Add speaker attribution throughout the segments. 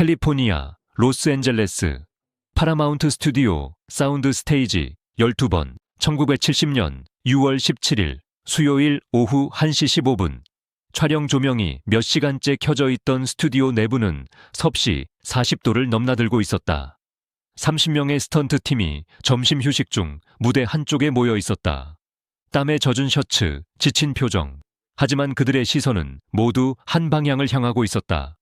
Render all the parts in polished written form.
Speaker 1: 캘리포니아, 로스앤젤레스, 파라마운트 스튜디오, 사운드 스테이지 12번, 1970년 6월 17일 수요일 오후 1시 15분. 촬영 조명이 몇 시간째 켜져 있던 스튜디오 내부는 섭씨 40도를 넘나들고 있었다. 30명의 스턴트 팀이 점심 휴식 중 무대 한쪽에 모여 있었다. 땀에 젖은 셔츠, 지친 표정. 하지만 그들의 시선은 모두 한 방향을 향하고 있었다.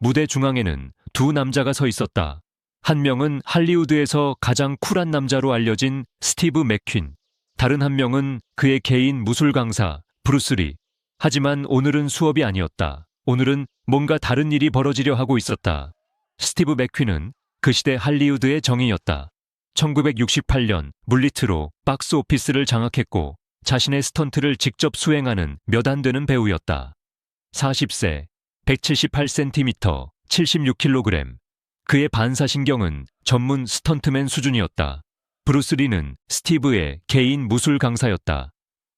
Speaker 1: 무대 중앙에는 두 남자가 서 있었다. 한 명은 할리우드에서 가장 쿨한 남자로 알려진 스티브 맥퀸. 다른 한 명은 그의 개인 무술 강사 브루스 리. 하지만 오늘은 수업이 아니었다. 오늘은 뭔가 다른 일이 벌어지려 하고 있었다. 스티브 맥퀸은 그 시대 할리우드의 정의였다. 1968년 물리트로 박스 오피스를 장악했고 자신의 스턴트를 직접 수행하는 몇 안 되는 배우였다. 40세, 178cm, 76kg. 그의 반사신경은 전문 스턴트맨 수준이었다. 브루스 리는 스티브의 개인 무술 강사였다.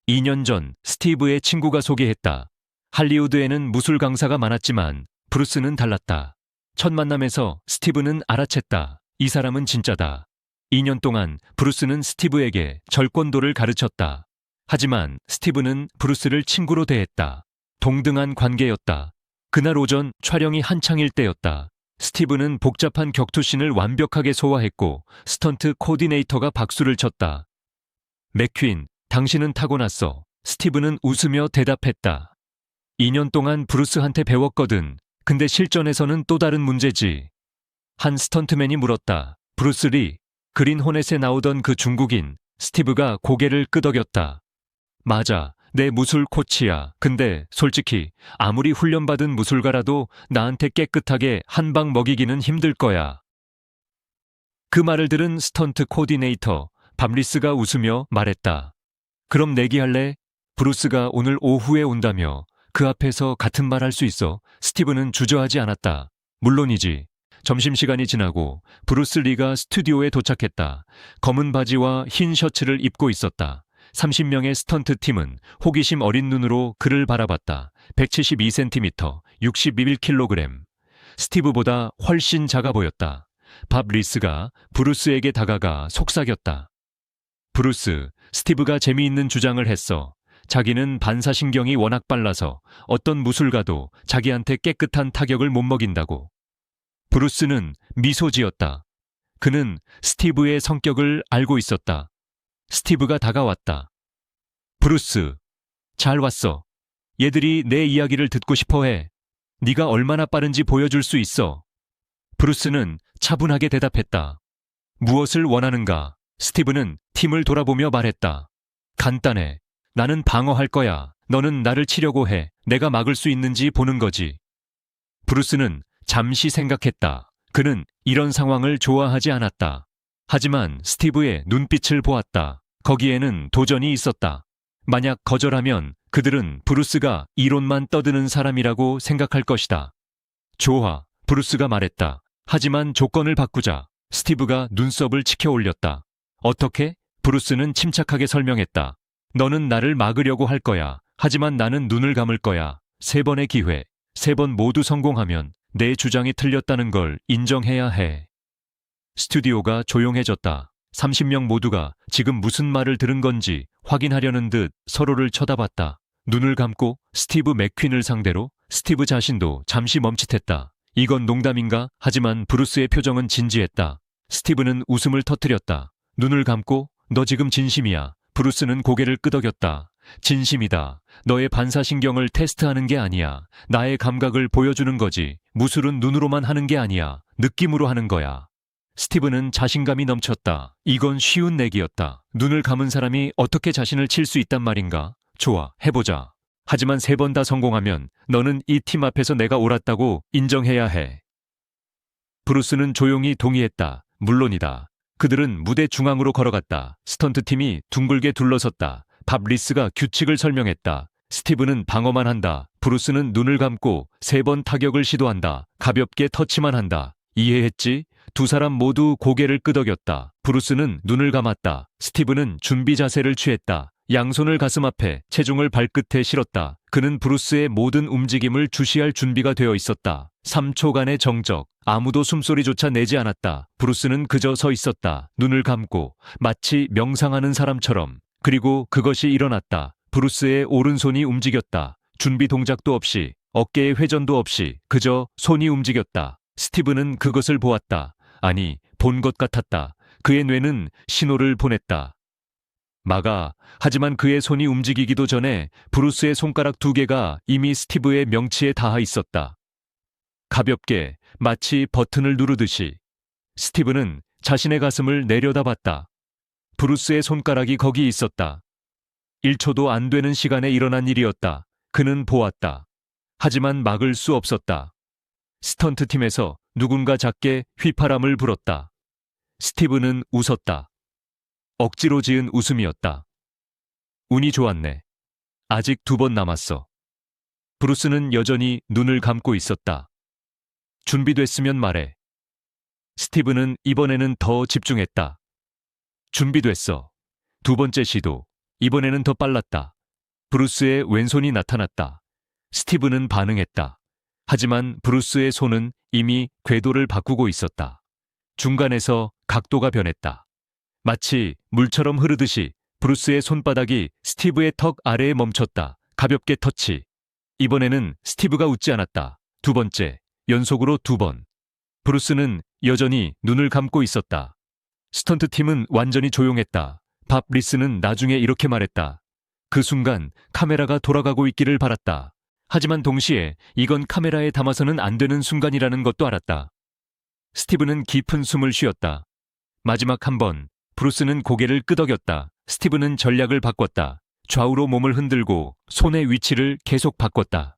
Speaker 1: 2년 전 스티브의 친구가 소개했다. 할리우드에는 무술 강사가 많았지만 브루스는 달랐다. 첫 만남에서 스티브는 알아챘다. 이 사람은 진짜다. 2년 동안 브루스는 스티브에게 절권도를 가르쳤다. 하지만 스티브는 브루스를 친구로 대했다. 동등한 관계였다. 그날 오전 촬영이 한창일 때였다. 스티브는 복잡한 격투신을 완벽하게 소화했고 스턴트 코디네이터가 박수를 쳤다. 맥퀸, 당신은 타고났어. 스티브는 웃으며 대답했다. 2년 동안 브루스한테 배웠거든. 근데 실전에서는 또 다른 문제지. 한 스턴트맨이 물었다. 브루스 리, 그린 호넷에 나오던 그 중국인. 스티브가 고개를 끄덕였다. 맞아, 내 무술 코치야. 근데 솔직히 아무리 훈련받은 무술가라도 나한테 깨끗하게 한 방 먹이기는 힘들 거야. 그 말을 들은 스턴트 코디네이터 밤리스가 웃으며 말했다. 그럼 내기할래? 브루스가 오늘 오후에 온다며 그 앞에서 같은 말 할 수 있어. 스티브는 주저하지 않았다. 물론이지. 점심시간이 지나고 브루스 리가 스튜디오에 도착했다. 검은 바지와 흰 셔츠를 입고 있었다. 30명의 스턴트 팀은 호기심 어린 눈으로 그를 바라봤다. 172cm, 61kg. 스티브보다 훨씬 작아 보였다. 밥 리스가 브루스에게 다가가 속삭였다. 브루스, 스티브가 재미있는 주장을 했어. 자기는 반사신경이 워낙 빨라서 어떤 무술가도 자기한테 깨끗한 타격을 못 먹인다고. 브루스는 미소 지었다. 그는 스티브의 성격을 알고 있었다. 스티브가 다가왔다. 브루스, 잘 왔어. 얘들이 내 이야기를 듣고 싶어해. 네가 얼마나 빠른지 보여줄 수 있어. 브루스는 차분하게 대답했다. 무엇을 원하는가? 스티브는 팀을 돌아보며 말했다. 간단해. 나는 방어할 거야. 너는 나를 치려고 해. 내가 막을 수 있는지 보는 거지. 브루스는 잠시 생각했다. 그는 이런 상황을 좋아하지 않았다. 하지만 스티브의 눈빛을 보았다. 거기에는 도전이 있었다. 만약 거절하면 그들은 브루스가 이론만 떠드는 사람이라고 생각할 것이다. 좋아, 브루스가 말했다. 하지만 조건을 바꾸자. 스티브가 눈썹을 치켜 올렸다. 어떻게? 브루스는 침착하게 설명했다. 너는 나를 막으려고 할 거야. 하지만 나는 눈을 감을 거야. 3번의 기회. 3번 모두 성공하면 내 주장이 틀렸다는 걸 인정해야 해. 스튜디오가 조용해졌다. 30명 모두가 지금 무슨 말을 들은 건지 확인하려는 듯 서로를 쳐다봤다. 눈을 감고 스티브 맥퀸을 상대로 스티브 자신도 잠시 멈칫했다. 이건 농담인가? 하지만 브루스의 표정은 진지했다. 스티브는 웃음을 터뜨렸다. 눈을 감고 너 지금 진심이야. 브루스는 고개를 끄덕였다. 진심이다. 너의 반사신경을 테스트하는 게 아니야. 나의 감각을 보여주는 거지. 무술은 눈으로만 하는 게 아니야. 느낌으로 하는 거야. 스티브는 자신감이 넘쳤다. 이건 쉬운 내기였다. 눈을 감은 사람이 어떻게 자신을 칠 수 있단 말인가? 좋아, 해보자. 하지만 3번 다 성공하면 너는 이 팀 앞에서 내가 옳았다고 인정해야 해. 브루스는 조용히 동의했다. 물론이다. 그들은 무대 중앙으로 걸어갔다. 스턴트팀이 둥글게 둘러섰다. 밥 리스가 규칙을 설명했다. 스티브는 방어만 한다. 브루스는 눈을 감고 3번 타격을 시도한다. 가볍게 터치만 한다. 이해했지? 두 사람 모두 고개를 끄덕였다. 브루스는 눈을 감았다. 스티브는 준비 자세를 취했다. 양손을 가슴 앞에, 체중을 발끝에 실었다. 그는 브루스의 모든 움직임을 주시할 준비가 되어 있었다. 3초간의 정적. 아무도 숨소리조차 내지 않았다. 브루스는 그저 서 있었다. 눈을 감고 마치 명상하는 사람처럼. 그리고 그것이 일어났다. 브루스의 오른손이 움직였다. 준비 동작도 없이, 어깨의 회전도 없이 그저 손이 움직였다. 스티브는 그것을 보았다. 아니, 본 것 같았다. 그의 뇌는 신호를 보냈다. 막아. 하지만 그의 손이 움직이기도 전에 브루스의 손가락 2개가 이미 스티브의 명치에 닿아 있었다. 가볍게, 마치 버튼을 누르듯이. 스티브는 자신의 가슴을 내려다봤다. 브루스의 손가락이 거기 있었다. 1초도 안 되는 시간에 일어난 일이었다. 그는 보았다. 하지만 막을 수 없었다. 스턴트팀에서 누군가 작게 휘파람을 불었다. 스티브는 웃었다. 억지로 지은 웃음이었다. 운이 좋았네. 아직 2번 남았어. 브루스는 여전히 눈을 감고 있었다. 준비됐으면 말해. 스티브는 이번에는 더 집중했다. 준비됐어. 2번째 시도. 이번에는 더 빨랐다. 브루스의 왼손이 나타났다. 스티브는 반응했다. 하지만 브루스의 손은 이미 궤도를 바꾸고 있었다. 중간에서 각도가 변했다. 마치 물처럼 흐르듯이 브루스의 손바닥이 스티브의 턱 아래에 멈췄다. 가볍게 터치. 이번에는 스티브가 웃지 않았다. 2번째, 연속으로 2번. 브루스는 여전히 눈을 감고 있었다. 스턴트팀은 완전히 조용했다. 밥 리스는 나중에 이렇게 말했다. 그 순간 카메라가 돌아가고 있기를 바랐다. 하지만 동시에 이건 카메라에 담아서는 안 되는 순간이라는 것도 알았다. 스티브는 깊은 숨을 쉬었다. 마지막 한 번, 브루스는 고개를 끄덕였다. 스티브는 전략을 바꿨다. 좌우로 몸을 흔들고 손의 위치를 계속 바꿨다.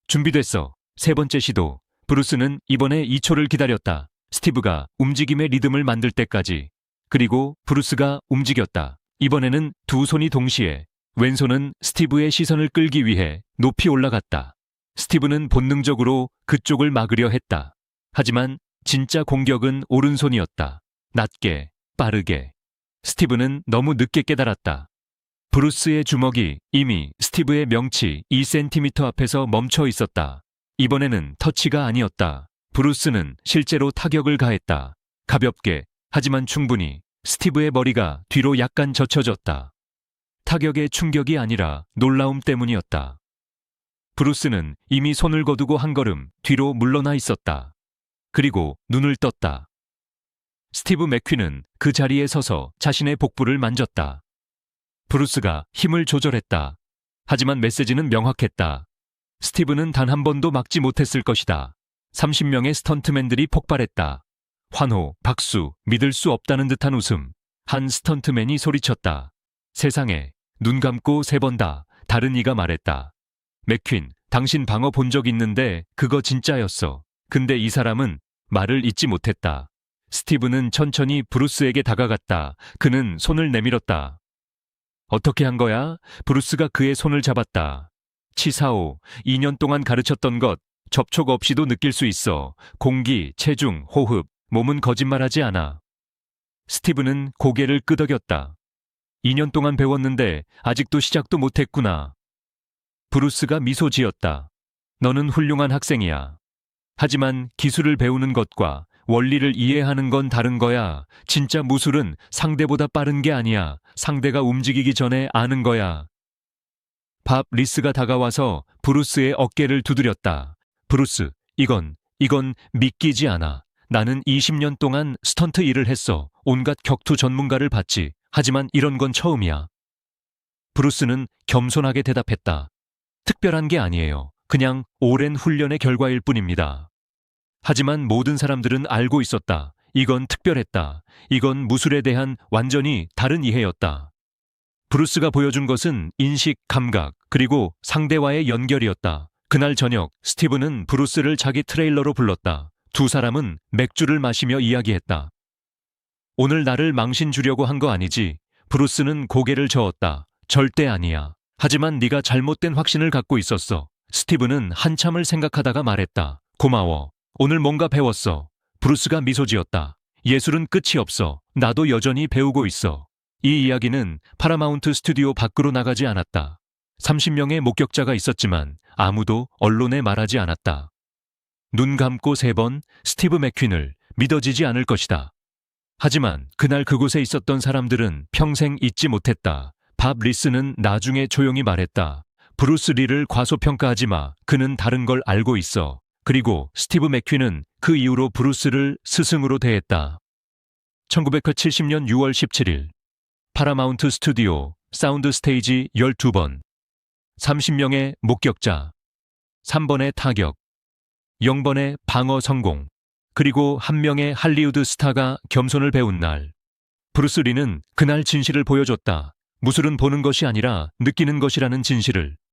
Speaker 1: 준비됐어. 3번째 시도. 브루스는 이번에 2초를 기다렸다. 스티브가 움직임의 리듬을 만들 때까지. 그리고 브루스가 움직였다. 이번에는 2 손이 동시에. 왼손은 스티브의 시선을 끌기 위해 높이 올라갔다. 스티브는 본능적으로 그쪽을 막으려 했다. 하지만 진짜 공격은 오른손이었다. 낮게, 빠르게. 스티브는 너무 늦게 깨달았다. 브루스의 주먹이 이미 스티브의 명치 2cm 앞에서 멈춰 있었다. 이번에는 터치가 아니었다. 브루스는 실제로 타격을 가했다. 가볍게, 하지만 충분히. 스티브의 머리가 뒤로 약간 젖혀졌다. 타격의 충격이 아니라 놀라움 때문이었다. 브루스는 이미 손을 거두고 한 걸음 뒤로 물러나 있었다. 그리고 눈을 떴다. 스티브 맥퀸은 그 자리에 서서 자신의 복부를 만졌다. 브루스가 힘을 조절했다. 하지만 메시지는 명확했다. 스티브는 단 한 번도 막지 못했을 것이다. 30명의 스턴트맨들이 폭발했다. 환호, 박수, 믿을 수 없다는 듯한 웃음. 한 스턴트맨이 소리쳤다. 세상에, 눈 감고 3번 다. 다른 이가 말했다. 맥퀸, 당신 방어 본 적 있는데 그거 진짜였어. 근데 이 사람은 말을 잇지 못했다. 스티브는 천천히 브루스에게 다가갔다. 그는 손을 내밀었다. 어떻게 한 거야? 브루스가 그의 손을 잡았다. 치사오, 2년 동안 가르쳤던 것, 접촉 없이도 느낄 수 있어. 공기, 체중, 호흡, 몸은 거짓말하지 않아. 스티브는 고개를 끄덕였다. 2년 동안 배웠는데 아직도 시작도 못했구나. 브루스가 미소 지었다. 너는 훌륭한 학생이야. 하지만 기술을 배우는 것과 원리를 이해하는 건 다른 거야. 진짜 무술은 상대보다 빠른 게 아니야. 상대가 움직이기 전에 아는 거야. 밥 리스가 다가와서 브루스의 어깨를 두드렸다. 브루스, 이건 믿기지 않아. 나는 20년 동안 스턴트 일을 했어. 온갖 격투 전문가를 봤지. 하지만 이런 건 처음이야. 브루스는 겸손하게 대답했다. 특별한 게 아니에요. 그냥 오랜 훈련의 결과일 뿐입니다. 하지만 모든 사람들은 알고 있었다. 이건 특별했다. 이건 무술에 대한 완전히 다른 이해였다. 브루스가 보여준 것은 인식, 감각, 그리고 상대와의 연결이었다. 그날 저녁 스티브는 브루스를 자기 트레일러로 불렀다. 2 사람은 맥주를 마시며 이야기했다. 오늘 나를 망신 주려고 한 거 아니지? 브루스는 고개를 저었다. 절대 아니야. 하지만 네가 잘못된 확신을 갖고 있었어. 스티브는 한참을 생각하다가 말했다. 고마워. 오늘 뭔가 배웠어. 브루스가 미소 지었다. 예술은 끝이 없어. 나도 여전히 배우고 있어. 이 이야기는 파라마운트 스튜디오 밖으로 나가지 않았다. 30명의 목격자가 있었지만 아무도 언론에 말하지 않았다. 눈 감고 3번 스티브 맥퀸을 믿어지지 않을 것이다. 하지만 그날 그곳에 있었던 사람들은 평생 잊지 못했다. 밥 리스는 나중에 조용히 말했다. 브루스 리를 과소평가하지 마. 그는 다른 걸 알고 있어. 그리고 스티브 맥퀸은 그 이후로 브루스를 스승으로 대했다. 1970년 6월 17일 파라마운트 스튜디오 사운드 스테이지 12번 30명의 목격자 3번의 타격 0번의 방어 성공 그리고 1명의 할리우드 스타가 겸손을 배운 날 브루스 리는 그날 진실을 보여줬다. 무술은 보는 것이 아니라 느끼는 것이라는 진실을.